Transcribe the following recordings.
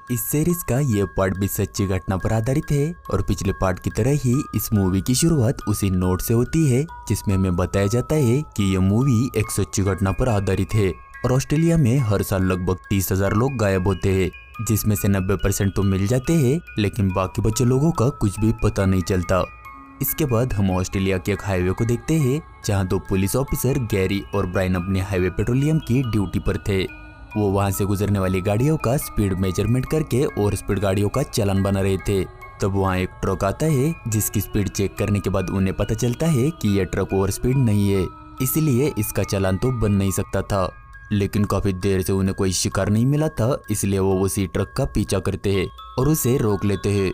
इस सीरीज का ये पार्ट भी सच्ची घटना पर आधारित है और पिछले पार्ट की तरह ही इस मूवी की शुरुआत उसी नोट से होती है जिसमें हमें बताया जाता है कि यह मूवी एक सच्ची घटना पर आधारित है और ऑस्ट्रेलिया में हर साल लगभग 30,000 लोग गायब होते हैं, जिसमें से 90% तो मिल जाते हैं लेकिन बाकी बचे लोगों का कुछ भी पता नहीं चलता। इसके बाद हम ऑस्ट्रेलिया के एक हाईवे को देखते हैं जहां दो पुलिस ऑफिसर गैरी और ब्रायन अपने हाईवे पेट्रोलियम की ड्यूटी पर थे। वो वहां से गुजरने वाली गाड़ियों का स्पीड मेजरमेंट करके और स्पीड गाड़ियों का चालान बना रहे थे। तब वहां एक ट्रक आता है जिसकी स्पीड चेक करने के बाद उन्हें पता चलता है कि यह ट्रक ओवर स्पीड नहीं है, इसलिए इसका चालान तो बन नहीं सकता था। लेकिन काफी देर से उन्हें कोई शिकार नहीं मिला था, इसलिए वो उसी ट्रक का पीछा करते हैं और उसे रोक लेते हैं।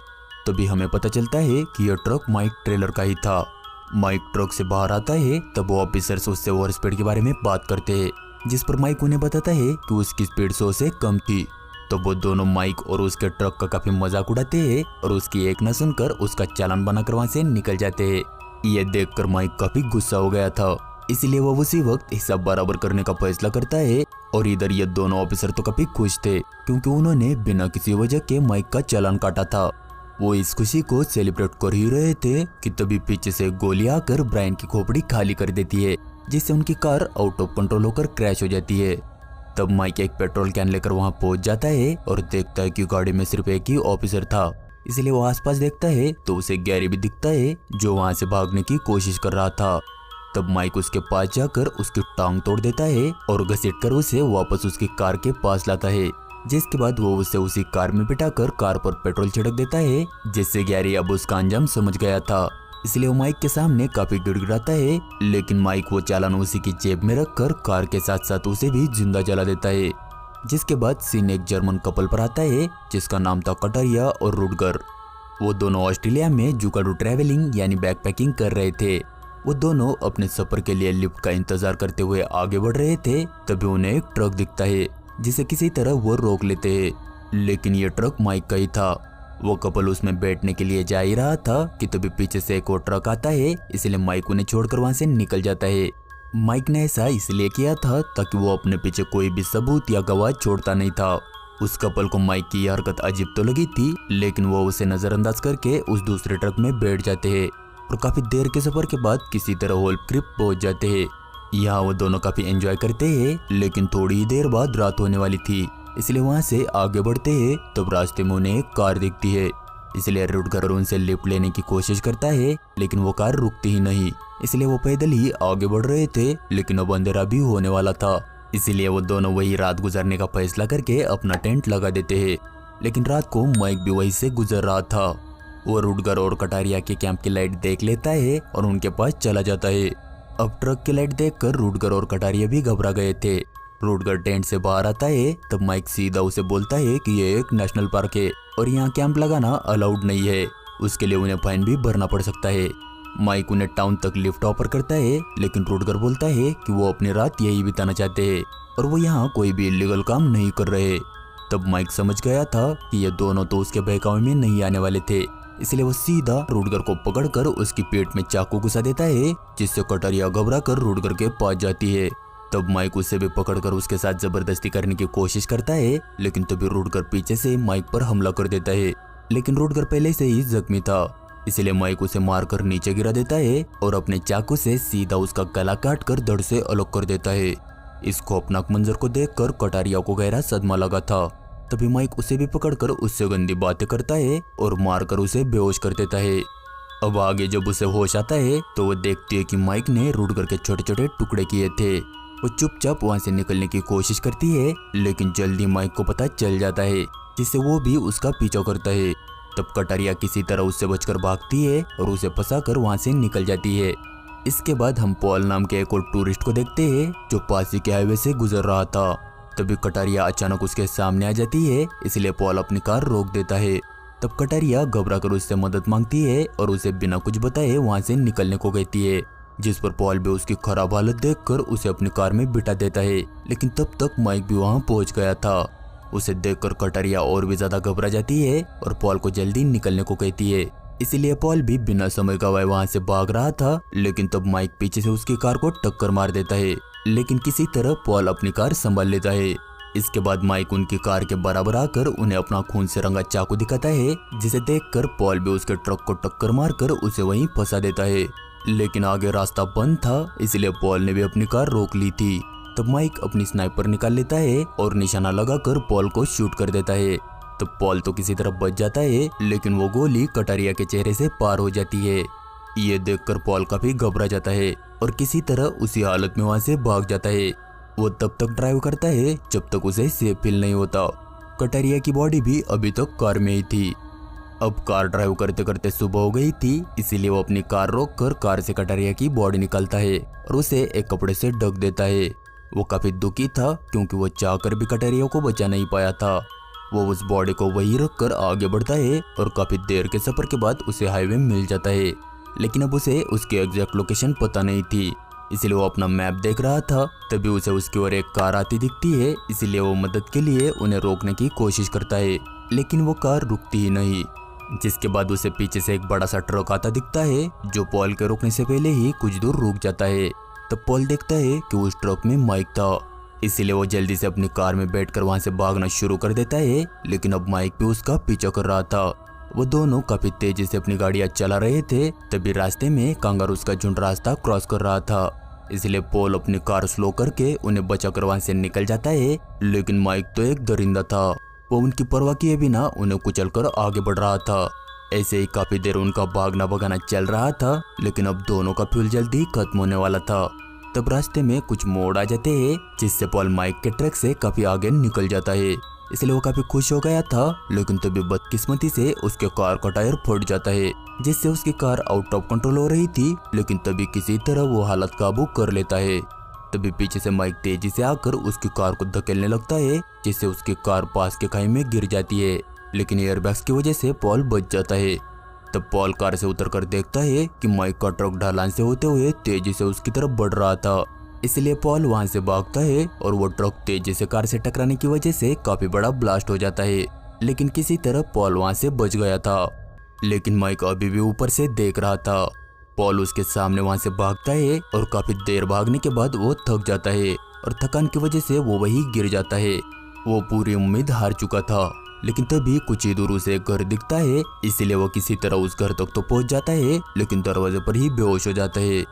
तभी हमें पता चलता है कि यह ट्रक माइक ट्रेलर का ही था। माइक ट्रक से बाहर आता है तब वो ऑफिसर्स उससे ओवर स्पीड के बारे में बात करते हैं, जिस पर माइक उन्हें बताता है कि उसकी स्पीड 100 से कम थी। तो वो दोनों माइक और उसके ट्रक का काफी मजाक उड़ाते हैं और उसकी एक न सुनकर उसका चालान बनाकर वहां से निकल जाते हैं। ये देखकर माइक काफी गुस्सा हो गया था, इसलिए वो उसी वक्त हिसाब बराबर करने का फैसला करता है। और इधर ये दोनों ऑफिसर तो काफी खुश थे क्योंकि उन्होंने बिना किसी वजह के माइक का चालान काटा था। वो इस खुशी को सेलिब्रेट कर ही रहे थे कि तभी पीछे से गोली आकर ब्रायन की खोपड़ी खाली कर देती है, जिससे उनकी कार आउट ऑफ कंट्रोल होकर क्रैश हो जाती है। तब माइक एक पेट्रोल कैन लेकर वहां पहुंच जाता है और देखता है कि गाड़ी में सिर्फ एक ही ऑफिसर था, इसलिए वो आसपास देखता है तो उसे गैरी भी दिखता है जो वहां से भागने की कोशिश कर रहा था। तब माइक उसके पास जाकर उसकी टांग तोड़ देता है और घसीटकर उसे वापस उसकी कार के पास लाता है, जिसके बाद वो उसे उसी कार में बिठाकर कार पर पेट्रोल छिड़क देता है, जिससे गैरी अब उसका अंजाम समझ गया था, इसलिए वो माइक के सामने काफी गिड़गिड़ाता है। लेकिन माइक वो चालान उसी की जेब में रखकर कार के साथ साथ उसे भी जिंदा जला देता है। जिसके बाद सीन एक जर्मन कपल पर आता है जिसका नाम था कटारिया और रुडगर। वो दोनों ऑस्ट्रेलिया में जुगाड़ू ट्रैवलिंग यानी बैकपैकिंग कर रहे थे। वो दोनों अपने सफर के लिए लिफ्ट का इंतजार करते हुए आगे बढ़ रहे थे, तभी उन्हें एक ट्रक दिखता है जिसे किसी तरह वो रोक लेते हैं, लेकिन ये ट्रक माइक का ही था। वो कपल उसमें बैठने के लिए जा ही रहा था कि तभी पीछे से एक और ट्रक आता है, इसलिए माइक उन्हें छोड़कर वहां से निकल जाता है। माइक ने ऐसा इसलिए किया था ताकि वो अपने पीछे कोई भी सबूत या गवाह छोड़ता नहीं था। उस कपल को माइक की हरकत अजीब तो लगी थी, लेकिन वो उसे नजरअंदाज करके उस दूसरे ट्रक में बैठ जाते हैं और काफी देर के सफर के बाद किसी तरह होल क्रिप पहुंच जाते हैं। यहाँ वो दोनों काफी एंजॉय करते हैं, लेकिन थोड़ी ही देर बाद रात होने वाली थी, इसलिए वहां से आगे बढ़ते हैं। तब रास्ते में उन्हें एक कार दिखती है, इसलिए रुडगर उनसे लिफ्ट लेने की कोशिश करता है, लेकिन वो कार रुकती ही नहीं, इसलिए वो पैदल ही आगे बढ़ रहे थे। लेकिन अब अंधेरा भी होने वाला था, इसलिए वो दोनों वही रात गुजारने का फैसला करके अपना टेंट लगा देते हैं। लेकिन रात को माइक भी वहीं से गुजर रहा था। वो रुडगर और कटारिया के कैंप की लाइट देख लेता है और उनके पास चला जाता है। अब ट्रक की लाइट देखकर रुडगर और कटारिया भी घबरा गए थे। रुडगर टेंट से बाहर आता है तब माइक सीधा उसे बोलता है कि ये एक नेशनल पार्क है और यहाँ कैंप लगाना अलाउड नहीं है, उसके लिए उन्हें फाइन भी भरना पड़ सकता है। माइक उन्हें टाउन तक लिफ्ट ऑफर करता है, लेकिन रुडगर बोलता है कि वो अपनी रात यही बिताना चाहते हैं और वो यहाँ कोई भी इलीगल काम नहीं कर रहे। तब माइक समझ गया था कि ये दोनों तो उसके बहकावे में नहीं आने वाले थे, इसलिए वो सीधा रुडगर को पकड़कर उसकी पेट में चाकू घुसा देता है, जिससे कटारिया घबरा कर रुडगर के पास जाती है। तब माइक उसे भी पकड़कर उसके साथ जबरदस्ती करने की कोशिश करता है, लेकिन तभी रुडगर पीछे से माइक पर हमला कर देता है। लेकिन रुडगर पहले से ही जख्मी था, इसलिए माइक उसे मारकर नीचे गिरा देता है और अपने चाकू से सीधा उसका गला काटकर धड़ से अलग कर देता है। इस खौफनाक मंजर को देखकर कटारिया को गहरा सदमा लगा था। तभी माइक उसे भी पकड़कर उससे गंदी बातें करता है और मारकर उसे बेहोश कर देता है। अब आगे जब उसे होश आता है तो वो देखती है कि माइक ने रुडगर के छोटे छोटे टुकड़े किए थे। वो चुपचाप वहां से निकलने की कोशिश करती है, लेकिन जल्दी माइक को पता चल जाता है, जिससे वो भी उसका पीछा करता है। तब कटारिया किसी तरह उससे बचकर भागती है और उसे फंसाकर वहां से निकल जाती है। इसके बाद हम पॉल नाम के एक और टूरिस्ट को देखते हैं जो पास ही के हाईवे से गुजर रहा था। तभी कटारिया अचानक उसके सामने आ जाती है, इसलिए पॉल अपनी कार रोक देता है। तब कटारिया घबरा कर उससे मदद मांगती है और उसे बिना कुछ बताए वहां से निकलने को कहती है, जिस पर पॉल भी उसकी खराब हालत देखकर उसे अपनी कार में बिठा देता है। लेकिन तब तक माइक भी वहां पहुंच गया था। उसे देखकर कटारिया और भी ज्यादा घबरा जाती है और पॉल को जल्दी निकलने को कहती है, इसीलिए पॉल भी बिना समय गवाए वहां से भाग रहा था। लेकिन तब माइक पीछे से उसकी कार को टक्कर मार देता है, लेकिन किसी तरह पॉल अपनी कार संभाल लेता है। इसके बाद माइक उनकी कार के बराबर आकर उन्हें अपना खून से रंगा चाकू दिखाता है, जिसे देखकर पॉल भी उसके ट्रक को टक्कर मारकर उसे वहीं फंसा देता है। लेकिन आगे रास्ता बंद था, इसलिए पॉल ने भी अपनी कार रोक ली थी। तब माइक अपनी स्नाइपर निकाल लेता है और निशाना लगाकर पॉल को शूट कर देता है। तब पॉल तो किसी तरह बच जाता है, लेकिन वो गोली कटारिया के चेहरे से पार हो जाती है। ये देखकर पॉल काफी घबरा जाता है और किसी तरह उसी हालत में वहां से भाग जाता है। वो तब तक ड्राइव करता है जब तक उसे सेफ फील नहीं होता। कटारिया की बॉडी भी अभी तक कार में ही थी। अब कार ड्राइव करते करते सुबह हो गई थी, इसीलिए वो अपनी कार रोककर कार से कटारिया की बॉडी निकालता है और उसे एक कपड़े से ढक देता है। वो काफी दुखी था क्योंकि वो चाहकर भी कटारिया को बचा नहीं पाया था। वो उस बॉडी को वहीं रखकर आगे बढ़ता है और काफी देर के सफर के बाद उसे हाईवे मिल जाता है। लेकिन अब उसे उसकी एग्जैक्ट लोकेशन पता नहीं थी, इसलिए वो अपना मैप देख रहा था। तभी उसे उसकी ओर एक कार आती दिखती है, इसीलिए वो मदद के लिए उन्हें रोकने की कोशिश करता है, लेकिन वो कार रुकती ही नहीं। जिसके बाद उसे पीछे से एक बड़ा सा ट्रक आता दिखता है, जो पॉल के रुकने से पहले ही कुछ दूर रुक जाता है। तब पॉल देखता है कि उस ट्रक में माइक था, इसीलिए वो जल्दी से अपनी कार में बैठकर वहां से भागना शुरू कर देता है। लेकिन अब माइक भी उसका पीछा कर रहा था। वो दोनों काफी तेजी से अपनी गाड़ियां चला रहे थे। तभी रास्ते में कांगारूस का झुंड रास्ता क्रॉस कर रहा था, इसलिए पॉल अपनी कार स्लो करके उन्हें बचाकर वहां से निकल जाता है। लेकिन माइक तो एक दरिंदा था, वो उनकी परवाह किए बिना उन्हें कुचलकर आगे बढ़ रहा था। ऐसे ही काफी देर उनका भागना भगाना चल रहा था, लेकिन अब दोनों का फ्यूल जल्दी खत्म होने वाला था। तब रास्ते में कुछ मोड़ आ जाते हैं, जिससे पॉल माइक के ट्रक से काफी आगे निकल जाता है, इसलिए वो काफी खुश हो गया था। लेकिन तभी बदकिस्मती से उसके कार का टायर फट जाता है, जिससे उसकी कार आउट ऑफ कंट्रोल हो रही थी। लेकिन तभी किसी तरह वो हालत काबू कर लेता है। तभी पीछे से माइक तेजी से आकर उसकी कार को धकेलने लगता है, जिससे उसकी कार पास के खाई में गिर जाती है। लेकिन एयरबैग्स की वजह से पॉल बच जाता है। तब पॉल कार से उतरकर देखता है कि माइक का ट्रक ढलान से होते हुए तेजी से उसकी तरफ बढ़ रहा था, इसलिए पॉल वहां से भागता है और वो ट्रक तेजी से कार से टकराने की वजह से काफी बड़ा ब्लास्ट हो जाता है। लेकिन किसी तरह पॉल वहां से बच गया था। लेकिन माइक अभी भी ऊपर से देख रहा था। पॉल उसके सामने वहां से भागता है और काफी देर भागने के बाद वो थक जाता है और थकान की वजह से वो वहीं गिर जाता है। वो पूरी उम्मीद हार चुका था। लेकिन तभी कुछ ही दूर उसे एक घर दिखता है, इसीलिए वो किसी तरह उस घर तक तो पहुंच जाता है, लेकिन दरवाजे पर ही बेहोश हो जाता है।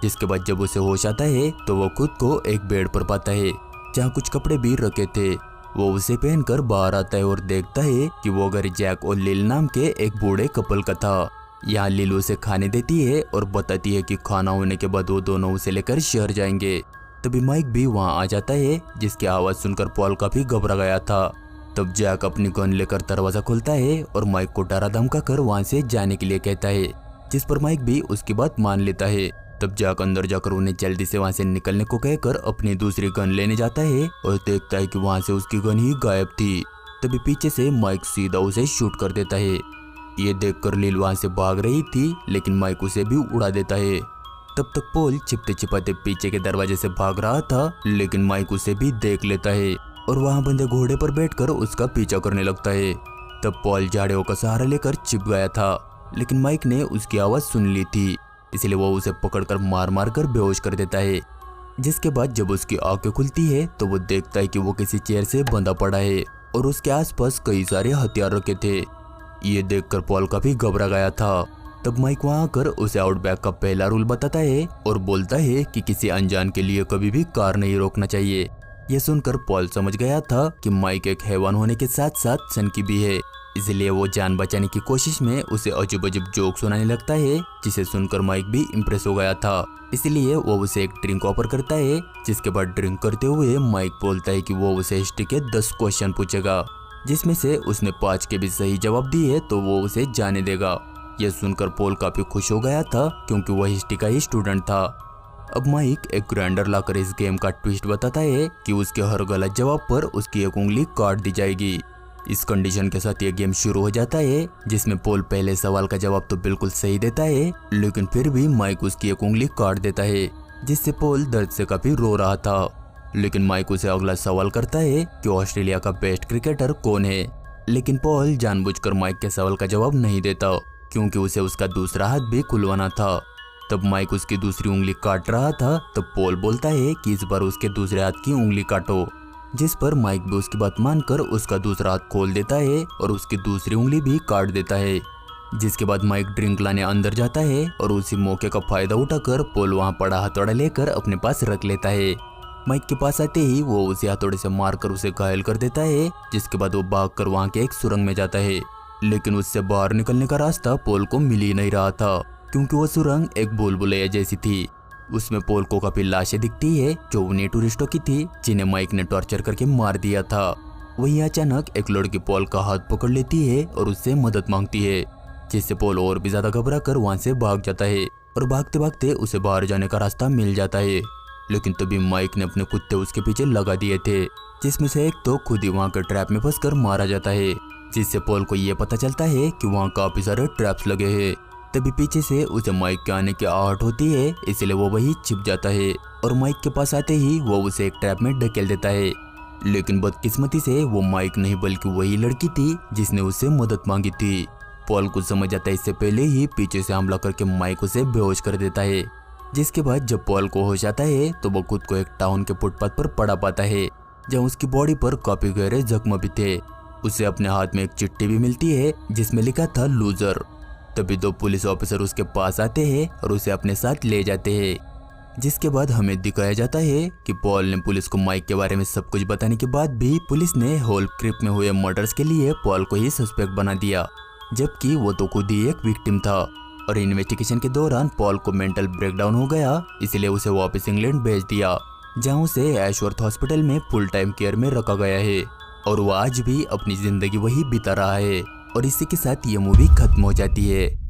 जिसके बाद जब उसे होश आता है तो वो खुद को एक बेड पर पाता है, जहाँ कुछ कपड़े भी रखे थे। वो उसे पहनकर बाहर आता है और देखता है कि वो घर जैक और लिल नाम के एक बूढ़े कपल का था। यहाँ लिल उसे खाने देती है और बताती है कि खाना होने के बाद वो दोनों उसे लेकर शहर जाएंगे। तभी माइक भी वहाँ आ जाता है, जिसकी आवाज सुनकर पॉल काफी घबरा गया था। तब जैक अपनी गन लेकर दरवाजा खोलता है और माइक को डरा धमका कर वहाँ से जाने के लिए कहता है, जिस पर माइक भी उसकी बात मान लेता है। तब जैक अंदर जाकर उन्हें जल्दी से वहाँ से निकलने को कहकर अपनी दूसरी गन लेने जाता है और देखता है कि वहाँ से उसकी गन ही गायब थी। तभी पीछे से माइक सीधा उसे शूट कर देता है। ये देखकर लिल वहाँ से भाग रही थी, लेकिन माइक उसे भी उड़ा देता है। तब तक पॉल छिपते छिपाते पीछे के दरवाजे से भाग रहा था, लेकिन माइक उसे भी देख लेता है और वहाँ बंदे घोड़े पर बैठकर उसका पीछा करने लगता है। तब पॉल झाड़ियों का सहारा लेकर छिप गया था, लेकिन माइक ने उसकी आवाज सुन ली थी, इसलिए वो उसे पकड़कर मार मार कर बेहोश कर देता है। जिसके बाद जब उसकी आंखें खुलती है तो वो देखता है कि वो किसी चेयर से बंधा पड़ा है और उसके आसपास कई सारे हथियार रखे थे। ये देखकर पॉल काफी घबरा गया था। तब माइक वहाँ आकर उसे आउटबैक का पहला रूल बताता है और बोलता है कि किसी अनजान के लिए कभी भी कार नहीं रोकना चाहिए। यह सुनकर पॉल समझ गया था कि माइक एक हैवान होने के साथ साथ सनकी भी है, इसलिए वो जान बचाने की कोशिश में उसे अजीब अजीब जोक सुनाने लगता है, जिसे सुनकर माइक भी इम्प्रेस हो गया था। इसलिए वो उसे एक ड्रिंक ऑफर करता है। जिसके बाद ड्रिंक करते हुए माइक बोलता है कि वो उसे हिस्ट्री के 10 क्वेश्चन पूछेगा, जिसमें से उसने 5 के भी सही जवाब दिए तो वो उसे जाने देगा। यह सुनकर पॉल काफी खुश हो गया था, क्योंकि वह हिस्ट्री का ही स्टूडेंट था। अब माइक एक ग्राइंडर लाकर इस गेम का ट्विस्ट बताता है कि उसके हर गलत जवाब पर उसकी एक उंगली काट दी जाएगी। इस कंडीशन के साथ ये गेम शुरू हो जाता है, जिसमें पॉल पहले सवाल का जवाब तो बिल्कुल सही देता है, लेकिन फिर भी माइक उसकी एक उंगली काट देता है, जिससे पॉल दर्द से काफी रो रहा था। लेकिन माइक उसे अगला सवाल करता है कि ऑस्ट्रेलिया का बेस्ट क्रिकेटर कौन है, लेकिन पॉल जानबूझकर माइक के सवाल का जवाब नहीं देता, क्योंकि उसे उसका दूसरा हाथ भी खुलवाना था। तब माइक उसकी दूसरी उंगली काट रहा था, तब पॉल बोलता है कि इस बार उसके दूसरे हाथ की उंगली काटो। जिस पर माइक भी उसकी बात मानकर उसका दूसरा हाथ खोल देता है और उसकी दूसरी उंगली भी काट देता है। जिसके बाद माइक ड्रिंक लाने अंदर जाता है और उसी मौके का फायदा उठाकर पॉल वहां पड़ा हथौड़ा लेकर अपने पास रख लेता है। माइक के पास आते ही वो उसे हथौड़े से मारकर उसे घायल कर देता है, जिसके बाद वो भागकर वहां के एक सुरंग में जाता है। लेकिन उससे बाहर निकलने का रास्ता पॉल को मिल ही नहीं रहा था, क्योंकि वो सुरंग एक भूल-भुलैया जैसी थी। उसमें पॉल को काफी लाशें दिखती है जो उन्हीं टूरिस्टों की थी जिन्हें माइक ने टॉर्चर करके मार दिया था। वहीं अचानक एक लड़की पॉल का हाथ पकड़ लेती है और उससे मदद मांगती है, जिससे पॉल और भी ज्यादा घबरा कर वहां से भाग जाता है और भागते भागते उसे बाहर जाने का रास्ता मिल जाता है। लेकिन तभी माइक ने अपने कुत्ते उसके पीछे लगा दिए थे, जिसमें से एक तो खुद ही वहां के ट्रैप में फंसकर मारा जाता है, जिससे पॉल को ये पता चलता है कि वहां काफी सारे ट्रैप्स लगे हैं। तभी पीछे से उसे माइक के आने की आहट होती है, इसलिए वो वही छिप जाता है और माइक के पास आते ही वो उसे एक ट्रैप में ढकेल देता है। लेकिन बदकिस्मती से वो माइक नहीं बल्कि वही लड़की थी जिसने उससे मदद मांगी थी। पॉल को समझ जाता है इससे पहले ही पीछे से हमला करके माइक उसे बेहोश कर देता है। जिसके बाद जब पॉल को होश आता है तो वो खुद को एक टाउन के फुटपाथ पर पड़ा पाता है, जहाँ उसकी बॉडी पर काफी गहरे जख्म भी थे। उसे अपने हाथ में एक चिट्ठी भी मिलती है जिसमें लिखा था लूजर। तभी दो पुलिस ऑफिसर उसके पास आते हैं और उसे अपने साथ ले जाते हैं। जिसके बाद हमें दिखाया जाता है कि पॉल ने पुलिस को माइक के बारे में सब कुछ बताने के बाद भी पुलिस ने होल क्रिप में हुए मर्डर्स के लिए पॉल को ही सस्पेक्ट बना दिया, जबकि वो तो खुद ही एक विक्टिम था। और इन्वेस्टिगेशन के दौरान पॉल को मेंटल ब्रेकडाउन हो गया, इसलिए उसे वापस इंग्लैंड भेज दिया, जहां उसे एशवर्थ हॉस्पिटल में फुल टाइम केयर में रखा गया है और वो आज भी अपनी जिंदगी वही बिता रहा है। और इसी के साथ ये मूवी खत्म हो जाती है।